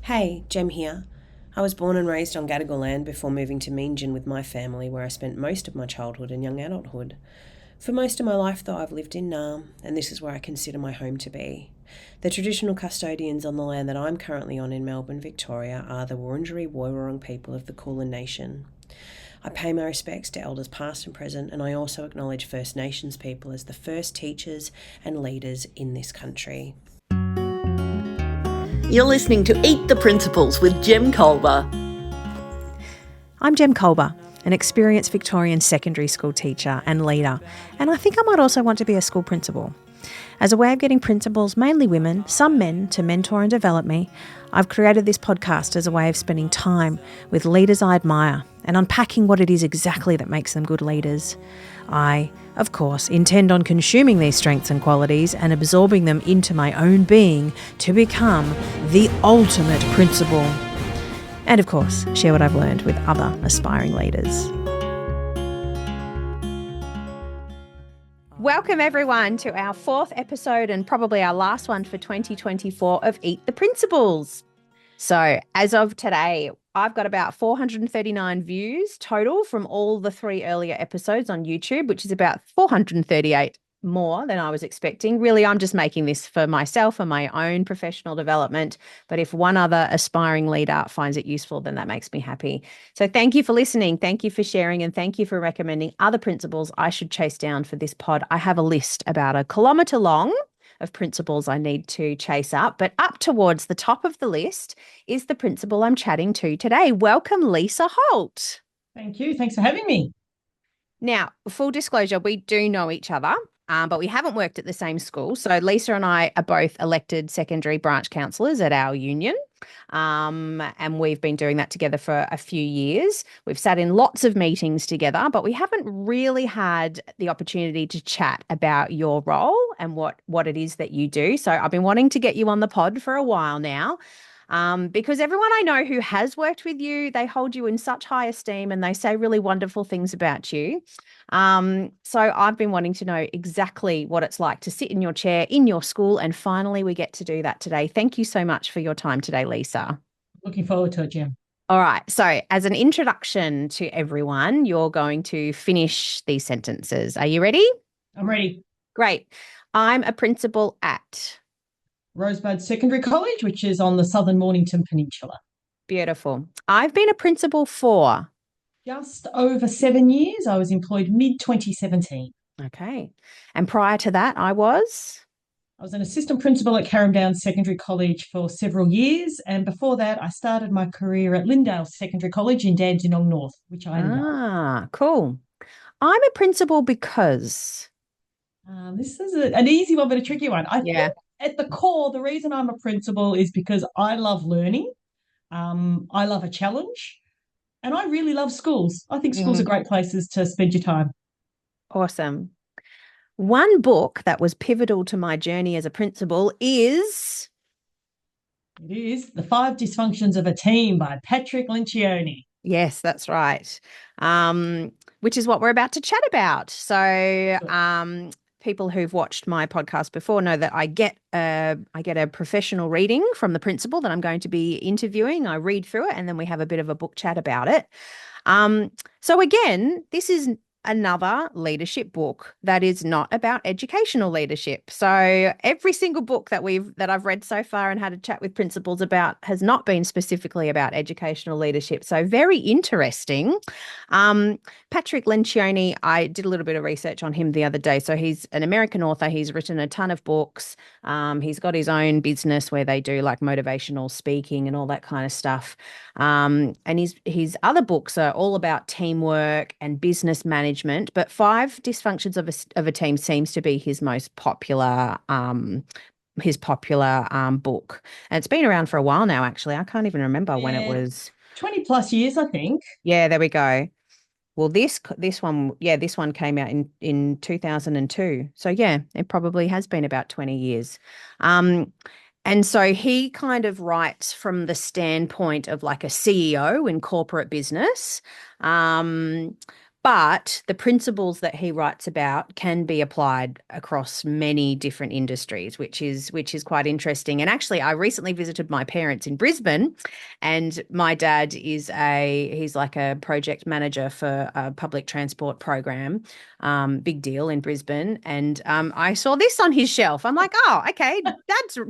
Hey, Jem here. I was born and raised on Gadigal land before moving to Meanjin with my family, where I spent most of my childhood and young adulthood. For most of my life, though, I've lived in Naarm, and this is where I consider my home to be. The traditional custodians on the land that I'm currently on in Melbourne, Victoria, are the Wurundjeri Woiwurrung people of the Kulin Nation. I pay my respects to elders past and present, and I also acknowledge First Nations people as the first teachers and leaders in this country. You're listening to Eat the Principles with Jem Kolber. I'm Jem Kolber, an experienced Victorian secondary school teacher and leader, and I think I might also want to be a school principal. As a way of getting principals, mainly women, some men, to mentor and develop me, I've created this podcast as a way of spending time with leaders I admire and unpacking what it is exactly that makes them good leaders. I, of course, intend on consuming these strengths and qualities and absorbing them into my own being to become the ultimate principal. And of course, share what I've learned with other aspiring leaders. Welcome everyone to our fourth episode and probably our last one for 2024 of Eat the Principles. So as of today, I've got about 439 views total from all the three earlier episodes on YouTube, which is about 438 more than I was expecting. Really, I'm just making this for myself and my own professional development. But if one other aspiring leader finds it useful, then that makes me happy. So thank you for listening. Thank you for sharing. And thank you for recommending other principles I should chase down for this pod. I have a list about 1 kilometre long of principles I need to chase up. But up towards the top of the list is the principal I'm chatting to today. Welcome, Lisa Holt. Thank you. Thanks for having me. Now, full disclosure, we do know each other. But we haven't worked at the same school. So Lisa and I are both elected secondary branch counsellors at our union. And we've been doing that together for a few years. We've sat in lots of meetings together, but we haven't really had the opportunity to chat about your role and what it is that you do. So I've been wanting to get you on the pod for a while now. Because everyone I know who has worked with you, they hold you in such high esteem and they say really wonderful things about you. So I've been wanting to know exactly what it's like to sit in your chair in your school, and finally we get to do that today. Thank you so much for your time today, Lisa. Looking forward to it, Jem. All right. So as an introduction to everyone, you're going to finish these sentences. Are you ready? I'm ready. Great. I'm a principal at Rosebud Secondary College, which is on the southern Mornington Peninsula. Beautiful. I've been a principal for Just over 7 years. I was employed mid-2017. Okay. And prior to that, I was an assistant principal at Carrum Secondary College for several years. And before that, I started my career at Lindale Secondary College in Dandenong North, which I love. Cool. I'm a principal because this is an easy one, but a tricky one. I think at the core, the reason I'm a principal is because I love learning. I love a challenge. And I really love schools. I think schools are great places to spend your time. Awesome. One book that was pivotal to my journey as a principal is? It is The 5 Dysfunctions of a Team by Patrick Lencioni. Yes, that's right. Which is what we're about to chat about. So people who've watched my podcast before know that I get a professional reading from the principal that I'm going to be interviewing. I read through it and then we have a bit of a book chat about it. So again, this is another leadership book that is not about educational leadership. So every single book that I've read so far and had a chat with principals about has not been specifically about educational leadership. So very interesting. Patrick Lencioni, I did a little bit of research on him the other day. So he's an American author. He's written a ton of books. He's got his own business where they do like motivational speaking and all that kind of stuff. And his other books are all about teamwork and business management. But 5 Dysfunctions of a Team seems to be his most popular book. And it's been around for a while now, actually. I can't even remember when it was. 20 plus years, I think. Yeah, there we go. Well, this one came out in 2002. So yeah, it probably has been about 20 years. And so he kind of writes from the standpoint of like a CEO in corporate business. But the principles that he writes about can be applied across many different industries, which is quite interesting. And actually, I recently visited my parents in Brisbane, and my dad he's like a project manager for a public transport program, big deal in Brisbane. And I saw this on his shelf. I'm like, oh, okay,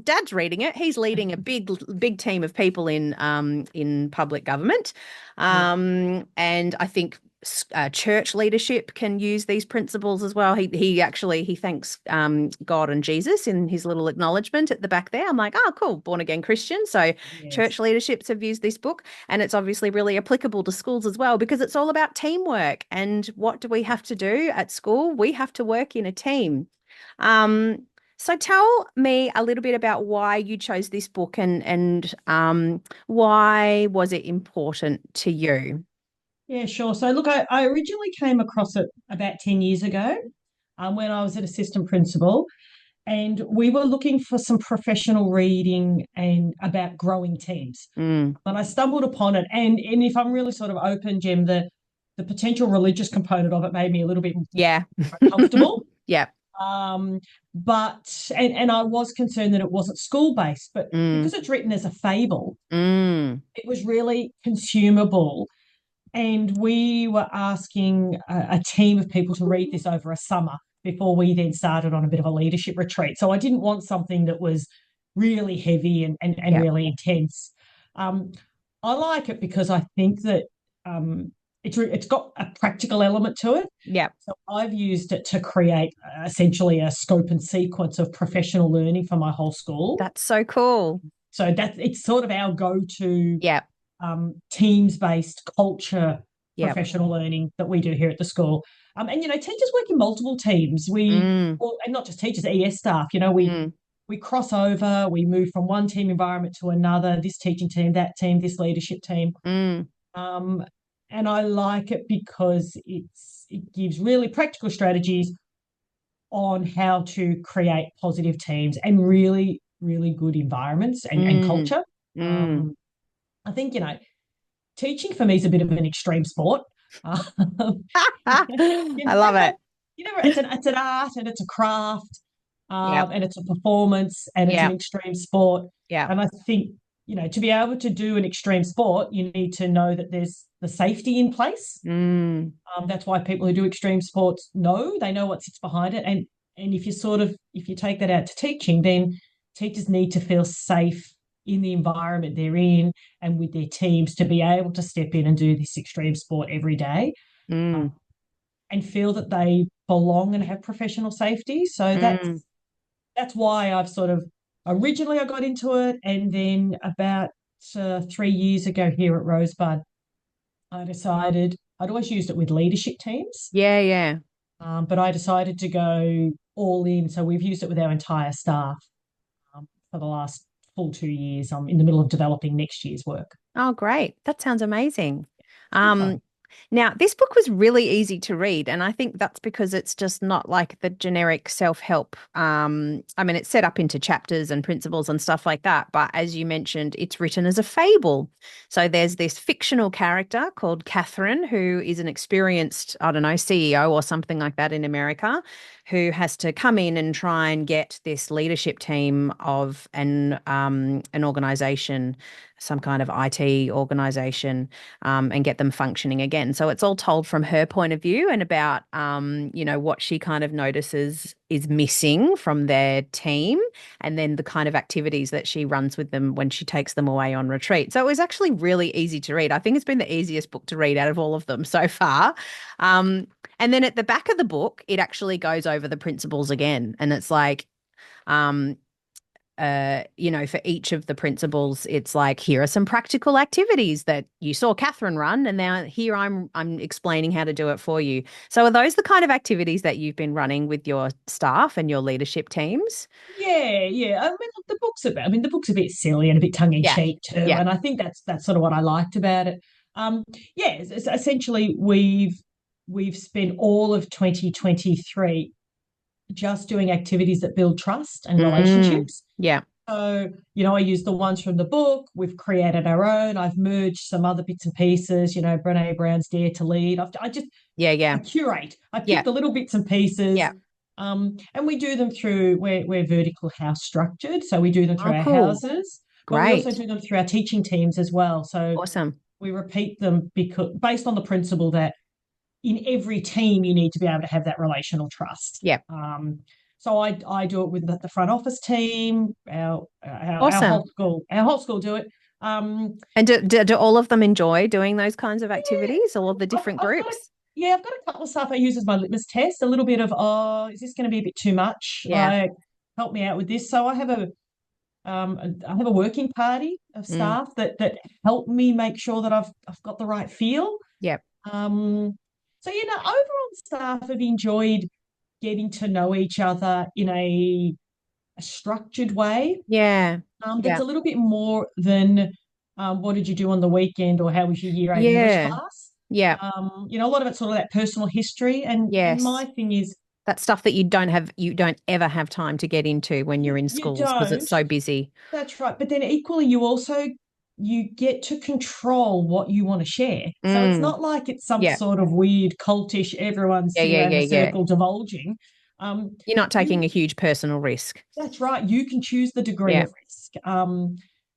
dad's reading it. He's leading a big team of people in public government, and I think church leadership can use these principles as well. He thanks God and Jesus in his little acknowledgement at the back there. I'm like, oh, cool, born again Christian. So church leaderships have used this book, and it's obviously really applicable to schools as well, because it's all about teamwork. And what do we have to do at school? We have to work in a team. So tell me a little bit about why you chose this book, and why was it important to you? Yeah, sure. So look, I originally came across it about 10 years ago, when I was an assistant principal, and we were looking for some professional reading and about growing teams. And I stumbled upon it, and if I'm really sort of open, Jem, the potential religious component of it made me a little bit uncomfortable. Yeah. But I was concerned that it wasn't school-based, but because it's written as a fable, it was really consumable. And we were asking a team of people to read this over a summer before we then started on a bit of a leadership retreat. So I didn't want something that was really heavy and really intense. I like it because I think that it's got a practical element to it. Yeah. So I've used it to create essentially a scope and sequence of professional learning for my whole school. That's so cool. So it's sort of our go-to teams-based culture professional learning that we do here at the school. And teachers work in multiple teams. And not just teachers, ES staff. We cross over. We move from one team environment to another. This teaching team, that team, this leadership team. And I like it because it gives really practical strategies on how to create positive teams and really, really good environments and culture. I think, teaching for me is a bit of an extreme sport. I love it. It's an art and it's a craft, and it's a performance and it's an extreme sport. Yeah. And I think, to be able to do an extreme sport, you need to know that there's the safety in place. That's why people who do extreme sports they know what sits behind it. And if you take that out to teaching, then teachers need to feel safe in the environment they're in and with their teams to be able to step in and do this extreme sport every day, and feel that they belong and have professional safety. So that's why I've sort of originally I got into it, and then about 3 years ago here at Rosebud, I decided I'd always used it with leadership teams. Yeah. But I decided to go all in. So we've used it with our entire staff for the last full 2 years. I'm in the middle of developing next year's work. Oh, great. That sounds amazing. Now, this book was really easy to read, and I think that's because it's just not like the generic self-help. It's set up into chapters and principles and stuff like that, but as you mentioned, it's written as a fable. So there's this fictional character called Catherine, who is an experienced, CEO or something like that in America, who has to come in and try and get this leadership team of an organization, some kind of IT organization, and get them functioning again. So it's all told from her point of view and about, what she kind of notices is missing from their team, and then the kind of activities that she runs with them when she takes them away on retreat. So it was actually really easy to read. I think it's been the easiest book to read out of all of them so far. And then at the back of the book, it actually goes over the principles again. And it's like, for each of the principles, it's like, here are some practical activities that you saw Catherine run, and now here I'm explaining how to do it for you. So are those the kind of activities that you've been running with your staff and your leadership teams? Yeah. Look, the book's a bit silly and a bit tongue in cheek too, and I think that's sort of what I liked about it. It's essentially we've spent all of 2023 just doing activities that build trust and relationships. Yeah. So, I use the ones from the book. We've created our own. I've merged some other bits and pieces, Brene Brown's Dare to Lead. I curate. I pick the little bits and pieces. Yeah. And we do them through, we're vertical house structured. So we do them through our houses. But we also do them through our teaching teams as well. So awesome. We repeat them based on the principle that in every team, you need to be able to have that relational trust. Yeah. So I do it with the front office team. Our awesome. whole school do it. And do all of them enjoy doing those kinds of activities, all of the different groups? I've got a couple of stuff I use as my litmus test. A little bit of, is this going to be a bit too much? Yeah. Like, help me out with this. So I have a working party of staff that help me make sure that I've got the right feel. Yep. So overall staff have enjoyed getting to know each other in a structured way. Yeah. That's a little bit more than what did you do on the weekend, or how was your year 8 English class? Yeah. A lot of it's sort of that personal history, and my thing is that stuff that you don't ever have time to get into when you're in schools because it's so busy. That's right. But then equally, you get to control what you want to share. So it's not like it's some sort of weird cultish, everyone's in a circle divulging. You're not taking a huge personal risk. That's right. You can choose the degree of risk.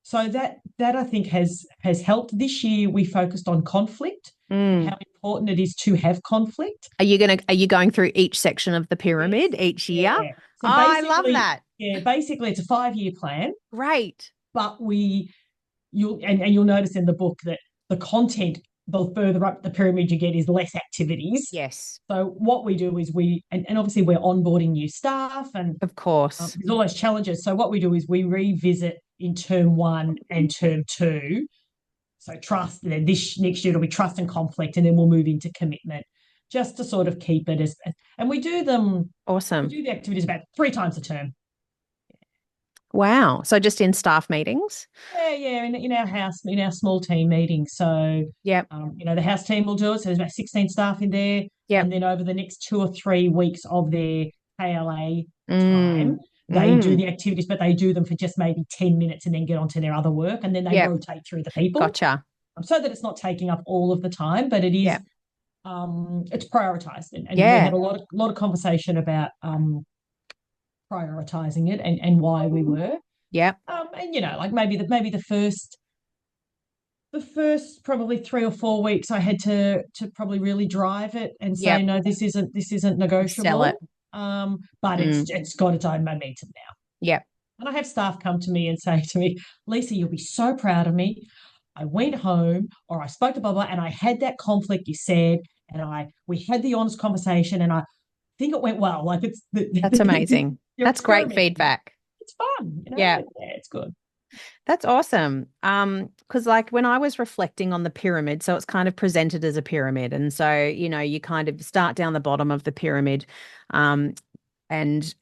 So that I think has helped. This year we focused on conflict, how important it is to have conflict. Are you going through each section of the pyramid each year? Yeah. So I love that. Yeah, basically it's a 5-year plan. Right. But you'll notice in the book that the content, the further up the pyramid you get, is less activities. Yes. So what we do is and obviously we're onboarding new staff, and of course there's all those challenges. So what we do is we revisit in term 1 and term 2. So trust, and then this next year it'll be trust and conflict, and then we'll move into commitment, just to sort of keep it and we do them. Awesome. We do the activities about 3 times a term. Wow. So just in staff meetings? Yeah. In our house, in our small team meetings. So, the house team will do it. So there's about 16 staff in there. Yeah. And then over the next 2 or 3 weeks of their KLA time, they do the activities, but they do them for just maybe 10 minutes and then get on to their other work. And then they rotate through the people. Gotcha. So that it's not taking up all of the time, but it is, it's prioritized. And we had a lot of conversation about, prioritizing it and why we were. And maybe the first probably 3 or 4 weeks I had to probably really drive it and say, no, this isn't negotiable. Sell it. But it's got its own momentum now. Yep. And I have staff come to me and say to me, Lisa, you'll be so proud of me. I went home, or I spoke to blah, blah, and I had that conflict you said, and we had the honest conversation, and I think it went well. Like that's amazing. That's great feedback. It's fun. Yeah, it's good. That's awesome. Because like when I was reflecting on the pyramid, so it's kind of presented as a pyramid. And so, you kind of start down the bottom of the pyramid, and it's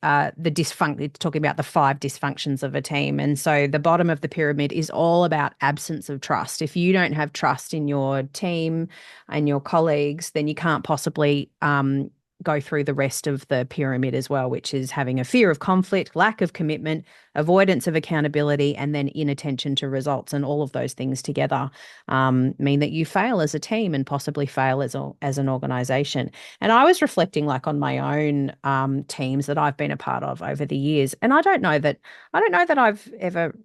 talking about the 5 dysfunctions of a team. And so the bottom of the pyramid is all about absence of trust. If you don't have trust in your team and your colleagues, then you can't possibly go through the rest of the pyramid as well, which is having a fear of conflict, lack of commitment, avoidance of accountability, and then inattention to results. And all of those things together mean that you fail as a team and possibly fail as an organization. And I was reflecting like on my own teams that I've been a part of over the years. And I don't know that I've ever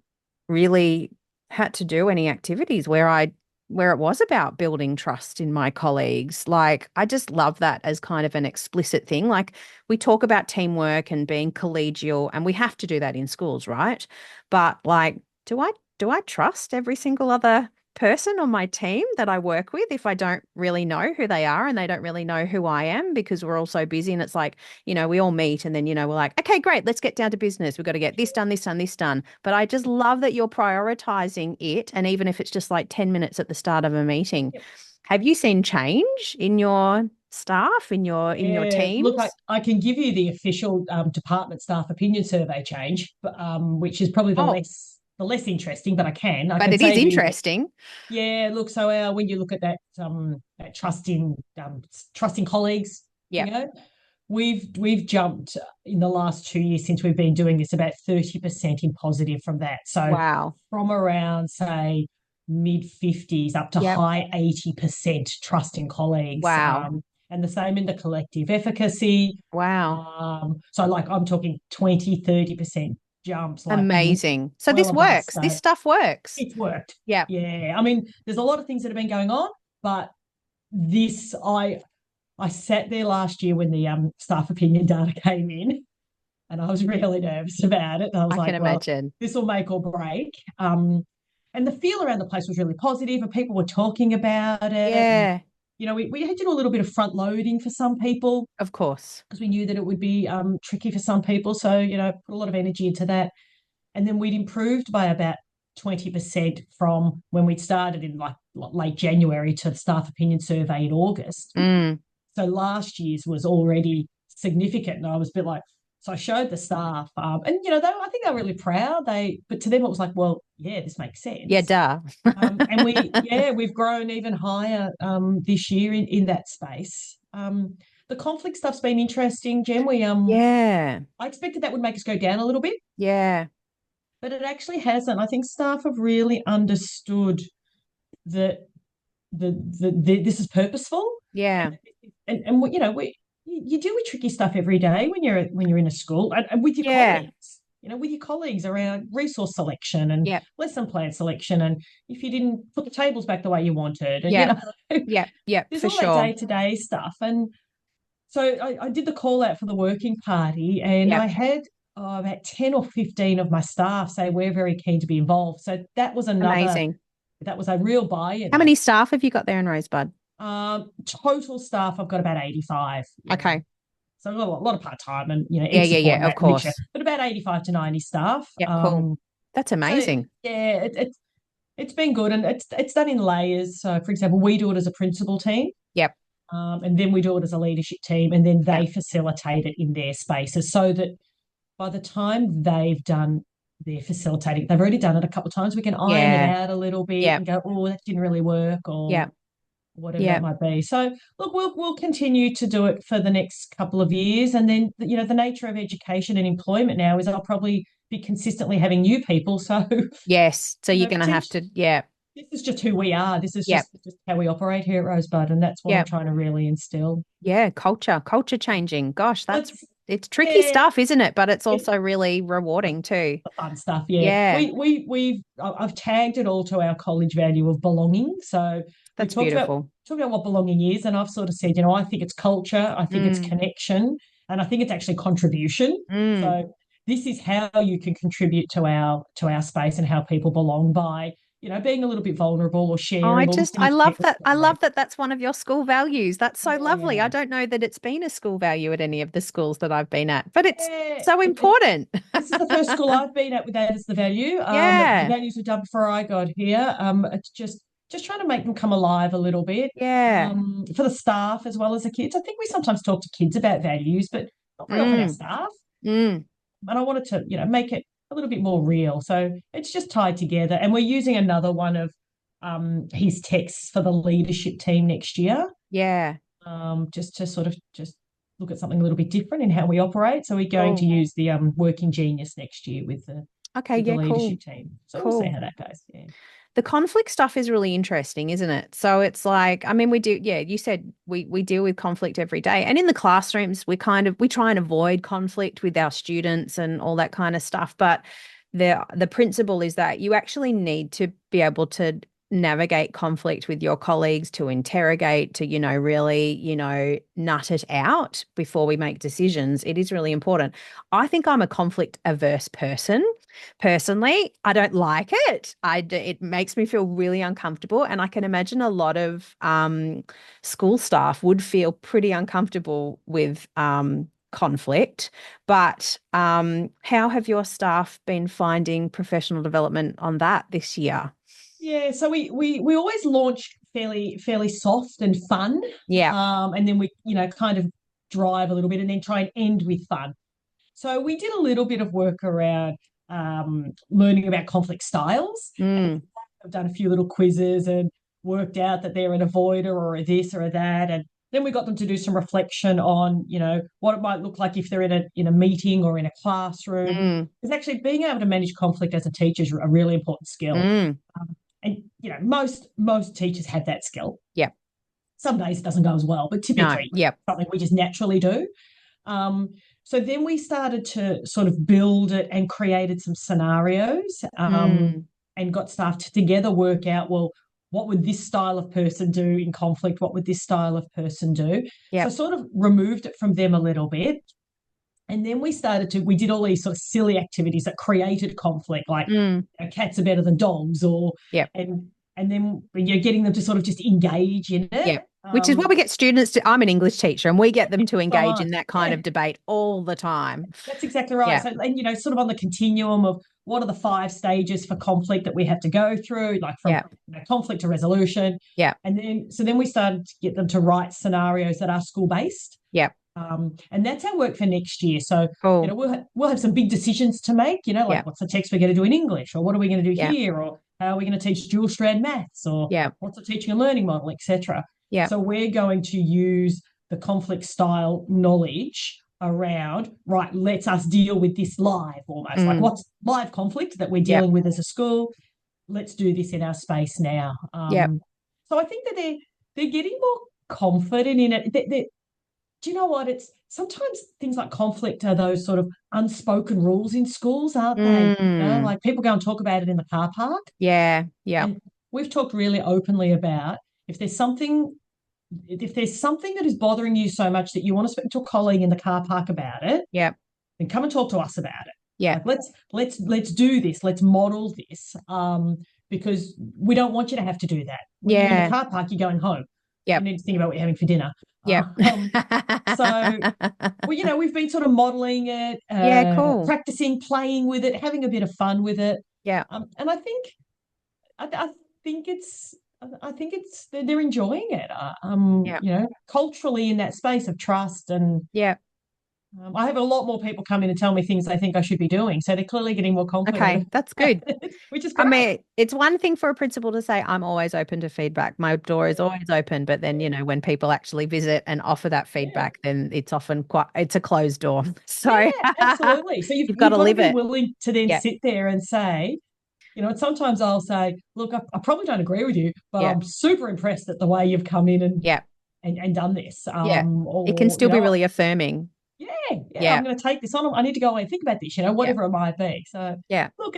really had to do any activities where it was about building trust in my colleagues. Like, I just love that as kind of an explicit thing. Like, we talk about teamwork and being collegial, and we have to do that in schools, right? But like, do I trust every single other person on my team that I work with if I don't really know who they are and they don't really know who I am, because we're all so busy? And it's like, we all meet and then, we're like, okay, great, let's get down to business. We've got to get this done, this done, this done. But I just love that you're prioritizing it. And even if it's just like 10 minutes at the start of a meeting, have you seen change in your staff, in your teams? Look, I can give you the official department staff opinion survey change, which is probably the less interesting, but I can. But it is interesting. Look, when you look at that trusting colleagues, we've jumped in the last 2 years since we've been doing this about 30% in positive from that. So Wow. from around, say, mid-50s up to high 80% trust in colleagues. Wow. And the same in the collective efficacy. Wow. So like I'm talking 20, 30% jumps. Like Amazing. So well this above works. state. This stuff works. It's worked. Yeah. Yeah. I mean, there's a lot of things that have been going on, but this, I sat there last year when the staff opinion data came in, and I was really nervous about it. And I was I like, can imagine. this will make or break. And the feel around the place was really positive, and people were talking about it. Yeah. And, we had to do a little bit of front loading for some people. Of course. Because we knew that it would be tricky for some people. So, put a lot of energy into that. And then we'd improved by about 20% from when we'd started in like late January to the staff opinion survey in August. So last year's was already significant. And I was a bit like, so I showed the staff, and I think they were really proud. But to them it was like, well, yeah, this makes sense. Yeah, duh. And we've grown even higher this year in that space. The conflict stuff's been interesting, Jem. I expected that would make us go down a little bit. Yeah. But it actually hasn't. I think staff have really understood that this is purposeful. Yeah. And you deal with tricky stuff every day when you're in a school and with your colleagues. With your colleagues around resource selection and lesson plan selection, and if you didn't put the tables back the way you wanted, and there's for all sure. that day-to-day stuff. And so I did the call out for the working party, and I had about 10 or 15 of my staff say we're very keen to be involved. So that was amazing. That was a real buy-in. How many staff have you got there in Rosebud? Total staff, I've got about 85. Okay. So I've got a lot of part-time and, of course. mixture, but about 85 to 90 staff. Yeah, cool. That's amazing. So, it's been good, and it's done in layers. So, for example, we do it as a principal team. Yep. And then we do it as a leadership team, and then they facilitate it in their spaces so that by the time they've done their facilitating, they've already done it a couple of times. We can iron it out a little bit and go, oh, that didn't really work, or whatever it might be. So look, we'll continue to do it for the next couple of years. And then, the nature of education and employment now is I'll probably be consistently having new people. So yes. So you're going to have to, this is just who we are. This is just how we operate here at Rosebud. And that's what I'm trying to really instill. Yeah. Culture changing. Gosh, it's tricky stuff, isn't it? But it's also really rewarding too. The fun stuff. Yeah. I've tagged it all to our college value of belonging. So that's beautiful. Talk about what belonging is. And I've sort of said, I think it's culture. I think it's connection. And I think it's actually contribution. So this is how you can contribute to our space and how people belong by, being a little bit vulnerable or sharing. I love that. I love that that's one of your school values. That's so lovely. I don't know that it's been a school value at any of the schools that I've been at, but it's so important. This is the first school I've been at with that as the value. The values were done before I got here. It's just trying to make them come alive a little bit. Yeah. For the staff as well as the kids. I think we sometimes talk to kids about values, but not very often our staff. And I wanted to, make it a little bit more real. So it's just tied together. And we're using another one of his texts for the leadership team next year. Yeah. Just to sort of just look at something a little bit different in how we operate. So we're going to use the Working Genius next year with the leadership team. So we'll see how that goes. Yeah. The conflict stuff is really interesting, isn't it? So it's like, I mean, we do, you said we deal with conflict every day. And in the classrooms, we try and avoid conflict with our students and all that kind of stuff. But the principle is that you actually need to be able to navigate conflict with your colleagues, to interrogate, to, really, nut it out before we make decisions. It is really important. I think I'm a conflict averse person. Personally, I don't like it. It makes me feel really uncomfortable. And I can imagine a lot of school staff would feel pretty uncomfortable with conflict. But how have your staff been finding professional development on that this year? Yeah, so we always launch fairly soft and fun. Yeah. And then we, kind of drive a little bit and then try and end with fun. So we did a little bit of work around learning about conflict styles. I've done a few little quizzes and worked out that they're an avoider or a this or a that. And then we got them to do some reflection on, what it might look like if they're in a meeting or in a classroom. Because actually being able to manage conflict as a teacher is a really important skill. And most teachers have that skill. Yep. Some days it doesn't go as well, but typically something we just naturally do. So then we started to sort of build it and created some scenarios and got staff to together work out, well, what would this style of person do in conflict? What would this style of person do? Yep. So I sort of removed it from them a little bit. And then we did all these sort of silly activities that created conflict, like cats are better than dogs, and then you're getting them to sort of just engage in it. Yep. Which is what we get students to. I'm an English teacher, and we get them to engage in that kind of debate all the time. That's exactly right. Yeah. So, and sort of on the continuum of what are the 5 stages for conflict that we have to go through, like from conflict to resolution. Yeah. And then we started to get them to write scenarios that are school-based. Yep. And that's our work for next year. So cool. We'll have some big decisions to make, like what's the text we're going to do in English, or what are we going to do here, or how are we going to teach dual strand maths, or what's the teaching and learning model, etc. Yeah. So we're going to use the conflict style knowledge around, right, let's us deal with this live almost. Like what's live conflict that we're dealing with as a school? Let's do this in our space now. So I think that they're getting more confident in it. Do you know what? It's sometimes things like conflict are those sort of unspoken rules in schools, aren't they? Like people go and talk about it in the car park. Yeah. Yeah. And we've talked really openly about if there's something that is bothering you so much that you want to speak to a colleague in the car park about it, then come and talk to us about it. Yeah. Like, let's do this. Let's model this. Because we don't want you to have to do that. When you're in the car park, you're going home. Yeah. You need to think about what you're having for dinner. Yeah. So, we've been sort of modelling it, cool. practicing, playing with it, having a bit of fun with it. Yeah. And I think it's they're enjoying it. Culturally in that space of trust and I have a lot more people come in and tell me things they think I should be doing. So they're clearly getting more confident. Okay, that's good. Which is great. I mean, it's one thing for a principal to say, I'm always open to feedback. My door is always open. But then, when people actually visit and offer that feedback, then it's often it's a closed door. So absolutely. So you've got to live it. Willing to then sit there and say, and sometimes I'll say, look, I probably don't agree with you, but I'm super impressed at the way you've come in and done this. Or, it can still be really affirming. Yeah, I'm going to take this on. I need to go away and think about this, whatever it might be. So, look,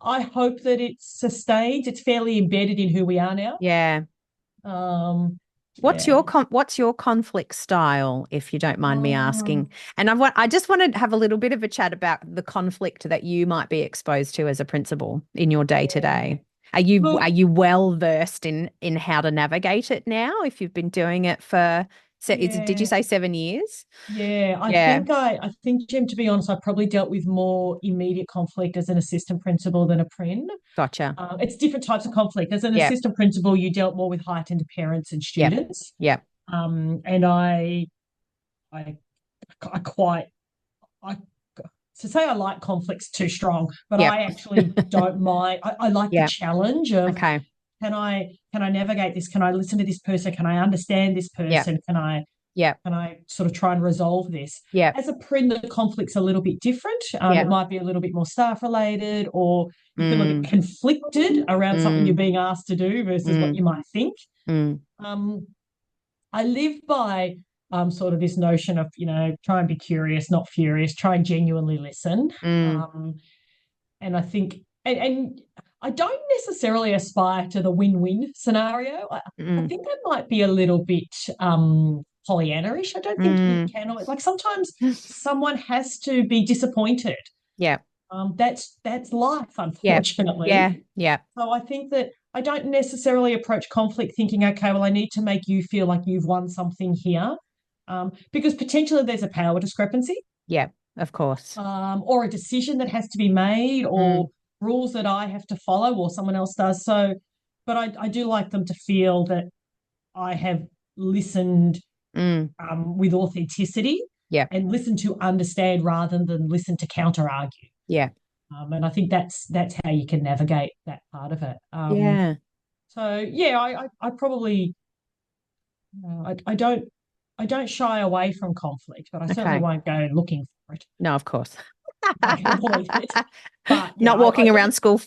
I hope that it's sustained. It's fairly embedded in who we are now. Yeah. What's your conflict style, if you don't mind me asking? And I just want to have a little bit of a chat about the conflict that you might be exposed to as a principal in your day-to-day. Are you well versed in how to navigate it now, if you've been doing it for did you say 7 years? Yeah, I think, Jim, to be honest, I probably dealt with more immediate conflict as an assistant principal than a prin. Gotcha. It's different types of conflict. As an assistant principal, you dealt more with heightened parents and students. Yeah. And I to say I like conflict's too strong, but I actually don't mind. I like the challenge of Can I navigate this? Can I listen to this person? Can I understand this person? Can I sort of try and resolve this? Yeah. As a prin, the conflict's a little bit different. It might be a little bit more staff related, or you feel a bit conflicted around something you're being asked to do versus what you might think. I live by sort of this notion of, try and be curious, not furious, try and genuinely listen. And I think, and I don't necessarily aspire to the win-win scenario. I think that might be a little bit Pollyanna-ish. I don't think you can. Like sometimes someone has to be disappointed. Yeah. That's life, unfortunately. Yeah. So I think that I don't necessarily approach conflict thinking, okay, well, I need to make you feel like you've won something here, because potentially there's a power discrepancy. Yeah, of course. Or a decision that has to be made, or rules that I have to follow or someone else does. So, but I do like them to feel that I have listened with authenticity and listened to understand rather than listen to counter argue. Yeah. And I think that's how you can navigate that part of it. So, I probably I don't shy away from conflict, but I certainly Okay. won't go looking for it. No, of course. I can avoid it. But yeah, Not walking around school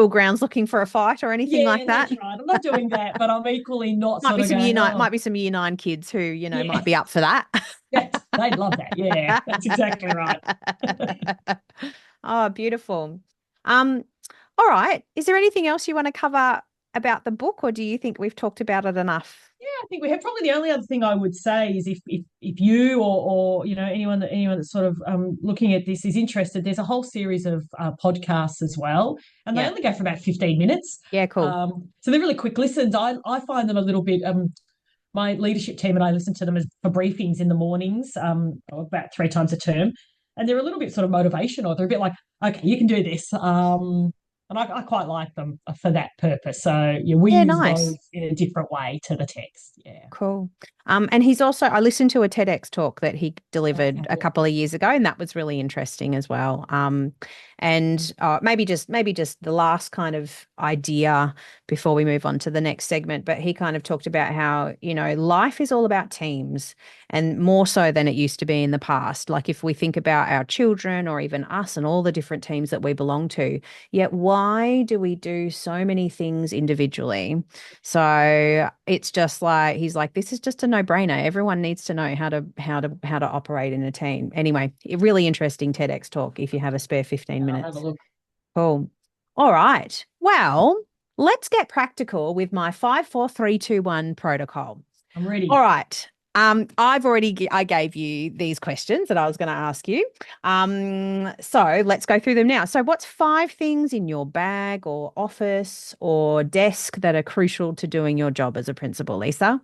grounds looking for a fight or anything like that. that's right. I'm not doing that, but I'm equally not Might sort be of some going, oh, might be some year 9 kids who, yeah, might be up for that. yes, they'd love that. Yeah, that's exactly right. Oh, beautiful. Um, all right. Is there anything else you want to cover about the book, or do you think we've talked about it enough? Yeah, I think we have. Probably the only other thing I would say is if you or anyone that's sort of looking at this is interested, there's a whole series of podcasts as well, and they Yeah. only go for about 15 minutes. Yeah, cool. So they're really quick listens. I find them a little bit. My leadership team and I listen to them as for briefings in the mornings, about 3 times a term, and they're a little bit sort of motivational. They're a bit like, okay, you can do this. And I quite like them for that purpose. So yeah, we use nice. those in a different way to the text. Yeah. Cool. And he's also, I listened to a TEDx talk that he delivered a couple of years ago, and that was really interesting as well. And maybe just the last kind of idea before we move on to the next segment, but he kind of talked about how, life is all about teams, and more so than it used to be in the past. Like if we think about our children or even us and all the different teams that we belong to, yet why do we do so many things individually? So it's just like, he's like, this is just a no-brainer. Everyone needs to know how to operate in a team. Anyway, a really interesting TEDx talk if you have a spare 15 minutes. I'll have a look. Cool. All right. Well, let's get practical with my 5, 4, 3, 2, 1 protocol. I'm ready. All right. I gave you these questions that I was going to ask you. So let's go through them now. So what's 5 things in your bag or office or desk that are crucial to doing your job as a principal, Lisa?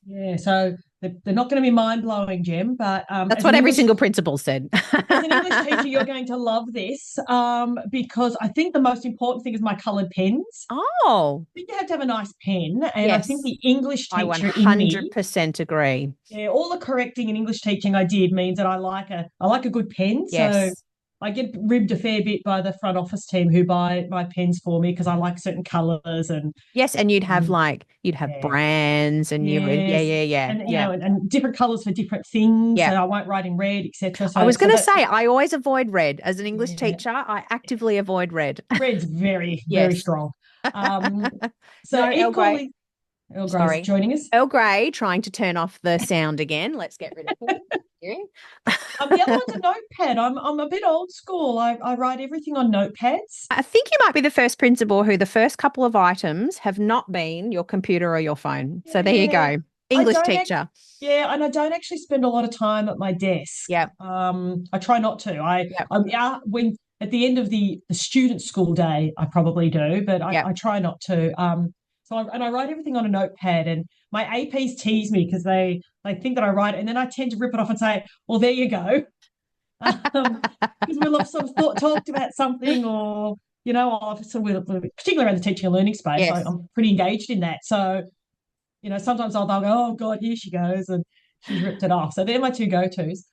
Yeah, so they're not going to be mind-blowing, Jem, but that's what every single principal said. As an English teacher, you're going to love this because I think the most important thing is my coloured pens. Oh. I think you have to have a nice pen, and I think the English teacher I 100% agree. Yeah, all the correcting and English teaching I did means that I like a good pen. Yes. So I get ribbed a fair bit by the front office team who buy my pens for me because I like certain colours and yes, and you'd have brands and you would and different colours for different things. Yeah, and I won't write in red, etc. So I was going to say I always avoid red as an English teacher. I actively avoid red. Red's very very strong. So no, equally. Earl Grey's joining us. Earl Grey trying to turn off the sound again. Let's get rid of it. The other one's a notepad. I'm a bit old school. I write everything on notepads. I think you might be the first principal who the first couple of items have not been your computer or your phone. So there you go. English teacher. And I don't actually spend a lot of time at my desk. Yeah. I try not to. When at the end of the student school day, I probably do, but I try not to. So I write everything on a notepad, and my APs tease me because they think that I write it, and then I tend to rip it off and say, well, there you go. Because we'll have sort of talked about something, or, particularly around the teaching and learning space, yes. I'm pretty engaged in that. So, sometimes they'll go, oh, God, here she goes, and she's ripped it off. So they're my 2 go-tos.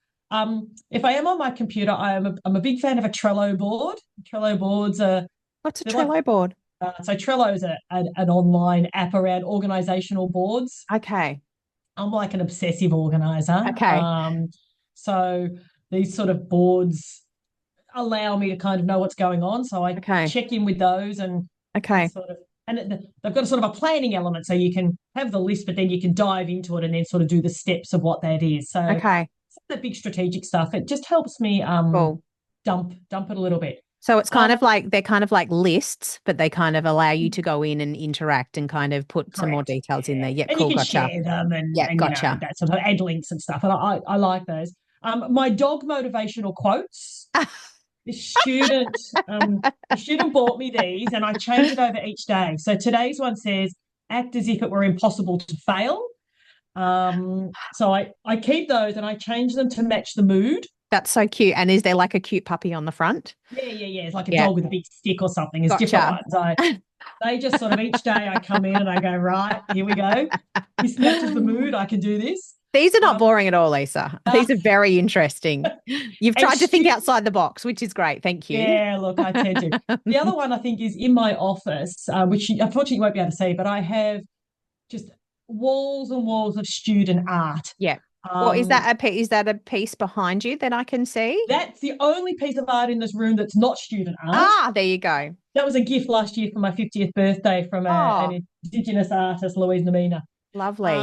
If I am on my computer, I'm a big fan of a Trello board. Trello boards are... What's a Trello board? So Trello is an online app around organizational boards. Okay. I'm like an obsessive organizer. Okay. So these sort of boards allow me to kind of know what's going on. So I check in with those and they've got a sort of a planning element. So you can have the list, but then you can dive into it and then sort of do the steps of what that is. So the big strategic stuff, it just helps me dump it a little bit. So it's kind of like, they're kind of like lists, but they kind of allow you to go in and interact and kind of put some more details in there. Yeah, and cool, you can gotcha. share them and gotcha. That sort of add links and stuff. And I like those. My dog motivational quotes. The student bought me these, and I change it over each day. So today's one says, "Act as if it were impossible to fail." So I keep those and I change them to match the mood. That's so cute. And is there like a cute puppy on the front? Yeah. It's like a dog with a big stick or something. It's different ones. They just sort of each day I come in and I go, right, here we go. This matches the mood. I can do this. These are not boring at all, Lisa. These are very interesting. You've tried to think outside the box, which is great. Thank you. Yeah, look, I tend to. The other one I think is in my office, which unfortunately you won't be able to see, but I have just walls and walls of student art. Yeah. Well, is that a piece behind you that I can see? That's the only piece of art in this room that's not student art. Ah, there you go. That was a gift last year for my 50th birthday from an Indigenous artist, Louise Namina. Lovely.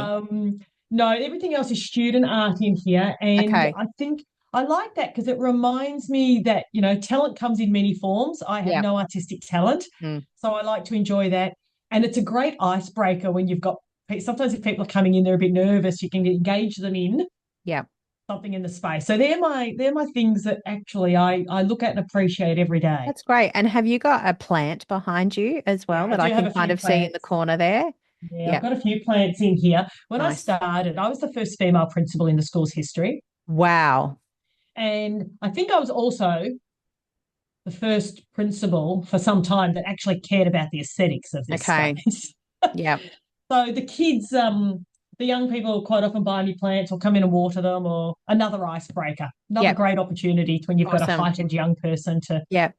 No, everything else is student art in here. And Okay. I think I like that because it reminds me that, talent comes in many forms. I have no artistic talent, so I like to enjoy that. And it's a great icebreaker when you've got, sometimes if people are coming in, they're a bit nervous, you can engage them in something in the space. So they're my things that actually I look at and appreciate every day. That's great. And have you got a plant behind you as well that I can kind of see in the corner there? Yeah, I've got a few plants in here. When I started, I was the first female principal in the school's history. Wow. And I think I was also the first principal for some time that actually cared about the aesthetics of this space. Yeah. So the kids, the young people quite often buy me plants or come in and water them, or another icebreaker, another great opportunity when you've got a heightened young person to Yeah.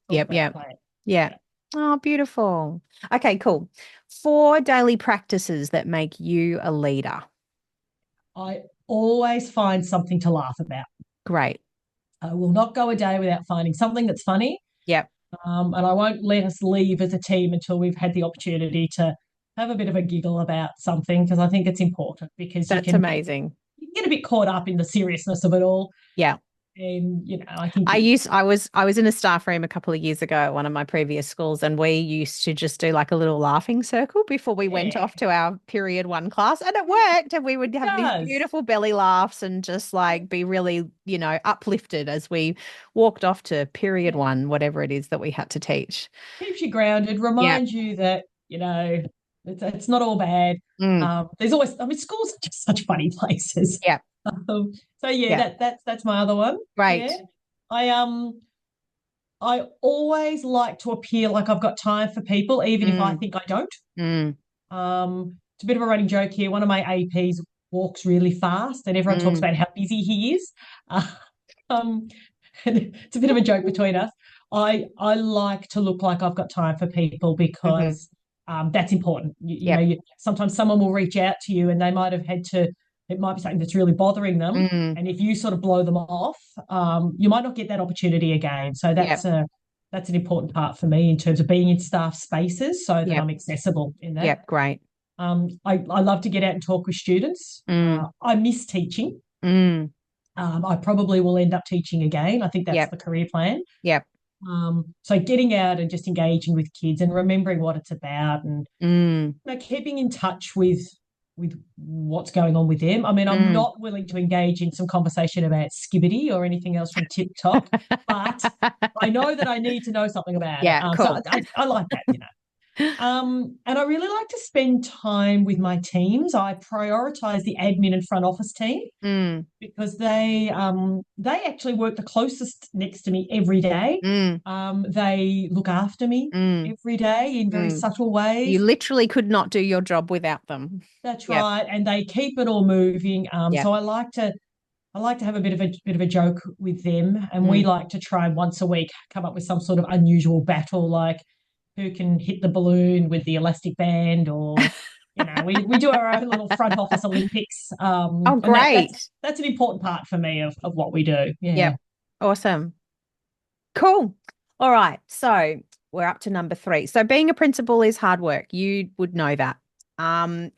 Oh, beautiful. Okay, cool. 4 daily practices that make you a leader. I always find something to laugh about. Great. I will not go a day without finding something that's funny. Yep. And I won't let us leave as a team until we've had the opportunity to have a bit of a giggle about something, because I think it's important, because that's amazing. You can get a bit caught up in the seriousness of it all. Yeah. And I think I was in a staff room a couple of years ago at one of my previous schools, and we used to just do like a little laughing circle before we went off to our period 1 class, and it worked, and we would have these beautiful belly laughs and just like be really, uplifted as we walked off to period 1, whatever it is that we had to teach. Keeps you grounded, reminds you that, it's not all bad. There's always, schools are just such funny places. Yeah. That's my other one. Right. Yeah. I always like to appear like I've got time for people, even if I think I don't. It's a bit of a running joke here. One of my APs walks really fast, and everyone talks about how busy he is. It's a bit of a joke between us. I like to look like I've got time for people, because that's important. Sometimes someone will reach out to you and they might have it might be something that's really bothering them. And if you sort of blow them off, you might not get that opportunity again. So that's an important part for me in terms of being in staff spaces, so that I'm accessible in that. Yeah, great. I love to get out and talk with students. I miss teaching. I probably will end up teaching again. I think that's the career plan. Yep. So getting out and just engaging with kids and remembering what it's about, and keeping in touch with what's going on with them. I mean, I'm not willing to engage in some conversation about Skibbity or anything else from TikTok, but I know that I need to know something about it. Cool. So I like that, And I really like to spend time with my teams. I prioritize the admin and front office team because they actually work the closest next to me every day. They look after me every day in very subtle ways. You literally could not do your job without them. That's right, and they keep it all moving. So I like to have a bit of a joke with them, and we like to try once a week come up with some sort of unusual battle, like who can hit the balloon with the elastic band, or we do our own little front office Olympics. Great! That's an important part for me of what we do. Yeah. Awesome. Cool. All right. So we're up to number 3. So being a principal is hard work. You would know that.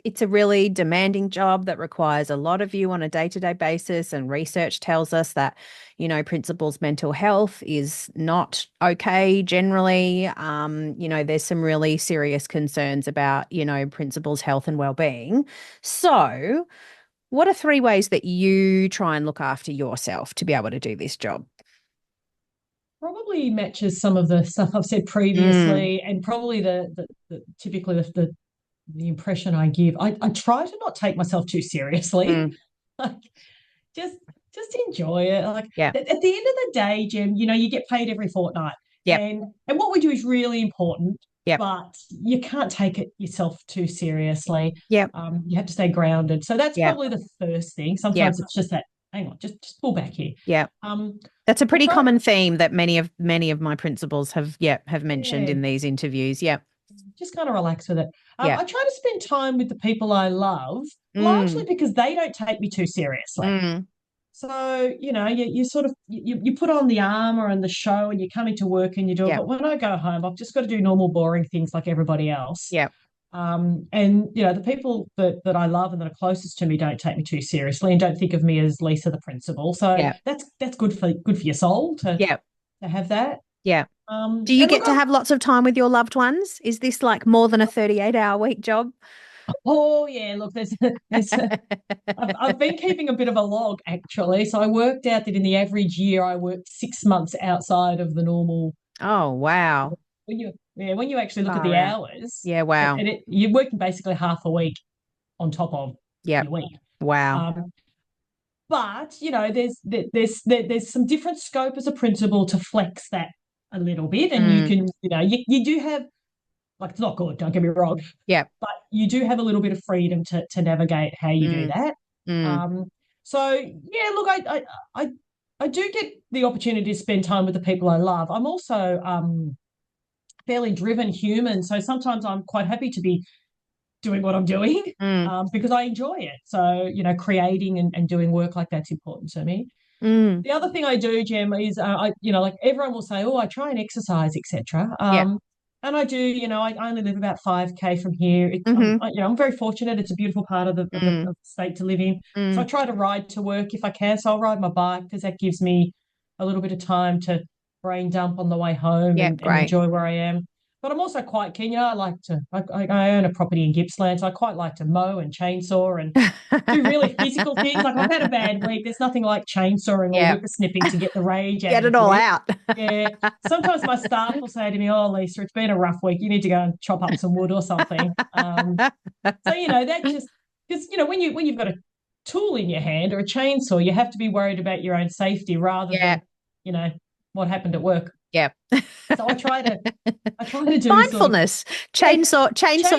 It's a really demanding job that requires a lot of you on a day-to-day basis, and research tells us that, principals' mental health is not okay generally. There's some really serious concerns about, principals' health and well-being. So what are 3 ways that you try and look after yourself to be able to do this job? Probably matches some of the stuff I've said previously, and probably typically the impression I give. I try to not take myself too seriously. Like, just enjoy it. Like, at the end of the day, Jem, you get paid every fortnight. And what we do is really important. But you can't take it yourself too seriously. You have to stay grounded. So that's probably the first thing. Sometimes it's just that, hang on, just pull back here. That's a pretty common theme that many of my principals have mentioned in these interviews. just kind of relax with it. Yeah. I try to spend time with the people I love, largely Mm. because they don't take me too seriously. Mm. So, you sort of you put on the armor and the show and you come into work and you do it. Yeah. But when I go home, I've just got to do normal, boring things like everybody else. Yeah. And the people that I love and that are closest to me don't take me too seriously and don't think of me as Lisa the principal. So Yeah. that's good for your soul to Yeah. have that. Yeah. Do you And look, get to have lots of time with your loved ones? Is this like more than a 38-hour week job? oh yeah, look, I've been keeping a bit of a log actually. So I worked out that in the average year I worked 6 months outside of the normal. Oh, wow. When you actually look at the Far out. hours, Yeah, wow. you're working basically half a week on top of Yep. your week. Wow. But there's some different scope as a principal to flex that a little bit, and you can you do have, like, it's not good, don't get me wrong. Yep. But you do have a little bit of freedom to navigate how you do that. So yeah, look, I do get the opportunity to spend time with the people I love. I'm also fairly driven human, so sometimes I'm quite happy to be doing what I'm doing because I enjoy it. So, creating and doing work like that's important to me. The other thing I do, Jem, is like everyone will say, "Oh, I try and exercise, etc." Yeah. And I do. I only live about 5K from here. I'm very fortunate. It's a beautiful part of the state to live in. So I try to ride to work if I can. So I'll ride my bike because that gives me a little bit of time to brain dump on the way home Yeah, and great. enjoy where I am. But I'm also quite keen. I own a property in Gippsland, so I quite like to mow and chainsaw and do really physical things. Like, I've had a bad week. There's nothing like chainsawing or Yeah. whippersnipping to get the rage out Get of it all you. out. Yeah. Sometimes my staff will say to me, "Oh, Lisa, it's been a rough week. You need to go and chop up some wood or something." So that just because when you've got a tool in your hand or a chainsaw, you have to be worried about your own safety rather Yeah. than what happened at work. Yeah. So I try to do mindfulness. Chainsaw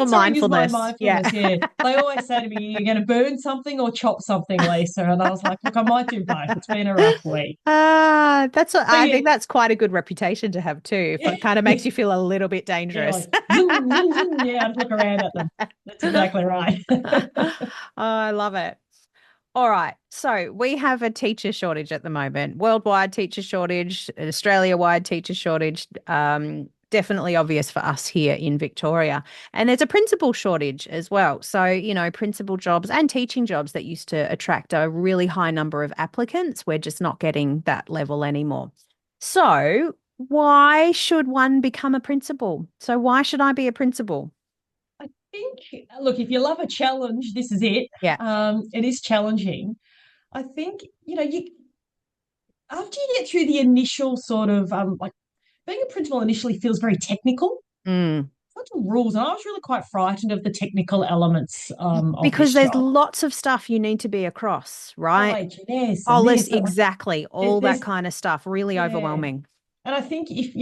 mindfulness. Is my mindfulness. Yeah. They always say to me, "You're going to burn something or chop something, Lisa." And I was like, "Look, I might do both. It's been a rough week." I think that's quite a good reputation to have too. If it kind of makes you feel a little bit dangerous. Like, zoom, zoom, zoom. Yeah, I'd look around at them. That's exactly right. Oh, I love it. All right. So we have a teacher shortage at the moment, worldwide teacher shortage, Australia-wide teacher shortage, definitely obvious for us here in Victoria. And there's a principal shortage as well. So, principal jobs and teaching jobs that used to attract a really high number of applicants, we're just not getting that level anymore. So why should one become a principal? So why should I be a principal? Look, if you love a challenge, this is it. Yeah. It is challenging. I think, you after you get through the initial sort of like being a principal initially feels very technical. Lots of rules, and I was really quite frightened of the technical elements because of there's job. lots of stuff you need to be across, right? Yes, exactly. All that kind of stuff. Really overwhelming. And I think if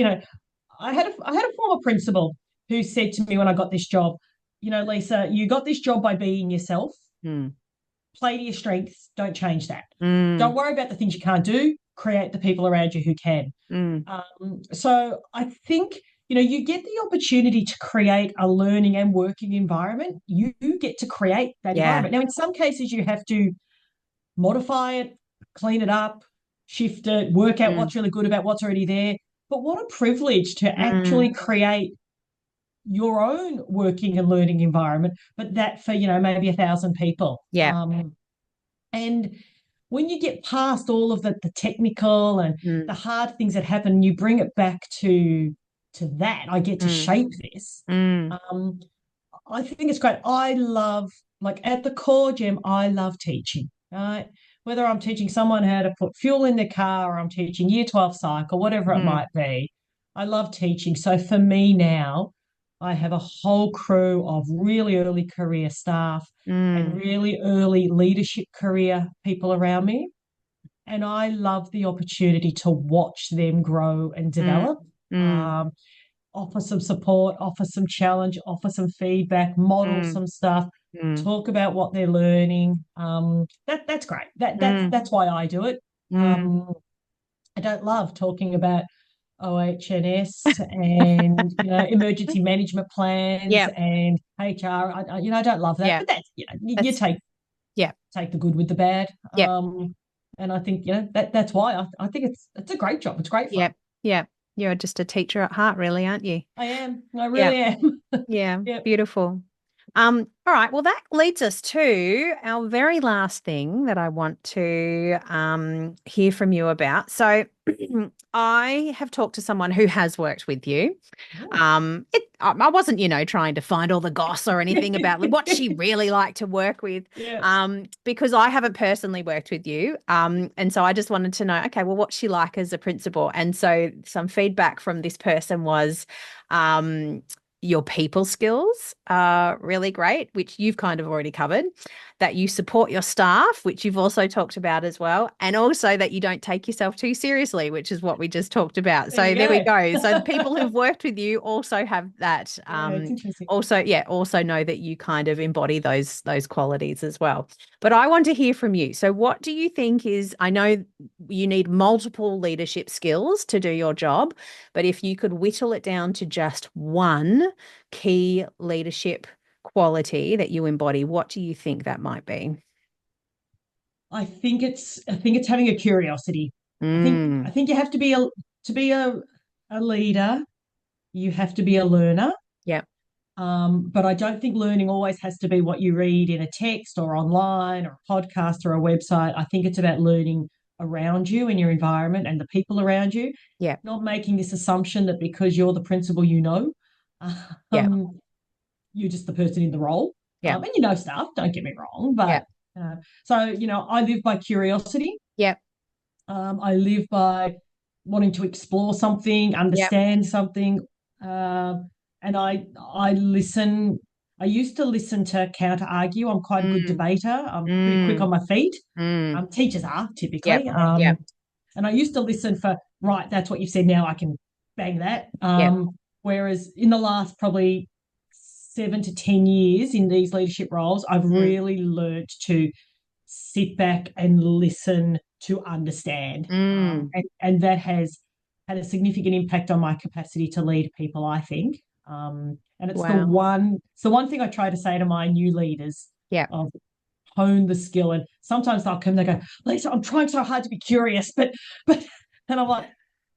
I had a former principal who said to me when I got this job, "Lisa, you got this job by being yourself. Play to your strengths. Don't change that. Don't worry about the things you can't do. Create the people around you who can." So I think, you get the opportunity to create a learning and working environment. You get to create that environment. Now, in some cases, you have to modify it, clean it up, shift it, work out what's really good about what's already there. But what a privilege to actually create your own working and learning environment, but that for, maybe 1,000 people. Yeah. And when you get past all of the technical and the hard things that happen, you bring it back to that. I get to shape this. I think it's great. I love, like, at the core, Jem, I love teaching, right? Whether I'm teaching someone how to put fuel in their car or I'm teaching year 12 psych or whatever it might be, I love teaching. So for me now, I have a whole crew of really early career staff and really early leadership career people around me. And I love the opportunity to watch them grow and develop, offer some support, offer some challenge, offer some feedback, model some stuff, talk about what they're learning. That's great. That's why I do it. I don't love talking about, OHS and emergency management plans and HR. I don't love that, but that's you take the good with the bad. And I think that's why I think it's a great job. It's great fun. Yeah. You're just a teacher at heart, really, aren't you? I am. I really am. Yeah. Beautiful. All right. Well, that leads us to our very last thing that I want to hear from you about. So I have talked to someone who has worked with you. I wasn't, trying to find all the goss or anything about what she really liked to work with, because I haven't personally worked with you. And so I just wanted to know, okay, well, what's she like as a principal? And so some feedback from this person was, your people skills are really great, which you've kind of already covered, that you support your staff, which you've also talked about as well, and also that you don't take yourself too seriously, which is what we just talked about. So there we go. So the people who've worked with you also have that, also know that you kind of embody those qualities as well. But I want to hear from you. So what do you think is, I know you need multiple leadership skills to do your job, but if you could whittle it down to just one key leadership quality that you embody, what do you think that might be? I think it's having a curiosity. I think you have to be a leader, you have to be a learner. But I don't think learning always has to be what you read in a text or online or a podcast or a website. I think it's about learning around you and your environment and the people around you. Not making this assumption that because you're the principal, you're just the person in the role. And stuff, don't get me wrong. But so, I live by curiosity. I live by wanting to explore something, understand something. And I listen. I used to listen to counter argue. I'm quite a good debater. I'm pretty quick on my feet. Teachers are typically. And I used to listen for, right, that's what you said, now I can bang that. Whereas in the last probably 7 to 10 years in these leadership roles, I've really learned to sit back and listen to understand. And that has had a significant impact on my capacity to lead people, I think. And it's the one thing I try to say to my new leaders. Of hone the skill. And sometimes they'll come and they go, Lisa, I'm trying so hard to be curious, but and I'm like,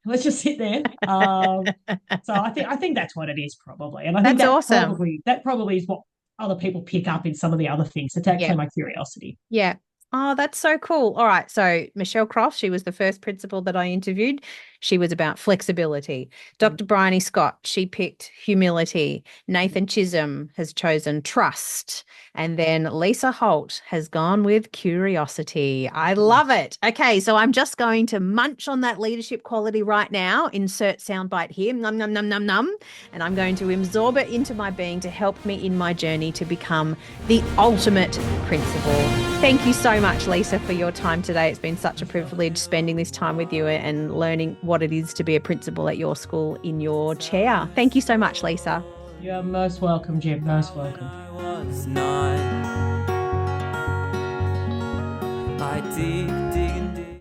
let's just sit there. So I think that's what it is probably. And I think that's awesome. That probably is what other people pick up in some of the other things. It's actually my curiosity. Oh, that's so cool. All right. So Michelle Croft, she was the first principal that I interviewed. She was about flexibility. Dr. Bryony Scott, she picked humility. Nathan Chisholm has chosen trust. And then Lisa Holt has gone with curiosity. I love it. Okay, so I'm just going to munch on that leadership quality right now. Insert soundbite here. Num, num, num, num, num. And I'm going to absorb it into my being to help me in my journey to become the ultimate principal. Thank you so much, Lisa, for your time today. It's been such a privilege spending this time with you and learning what it is to be a principal at your school in your chair. Thank you so much, Lisa. You're most welcome, Jim. Most welcome. I dig and dig.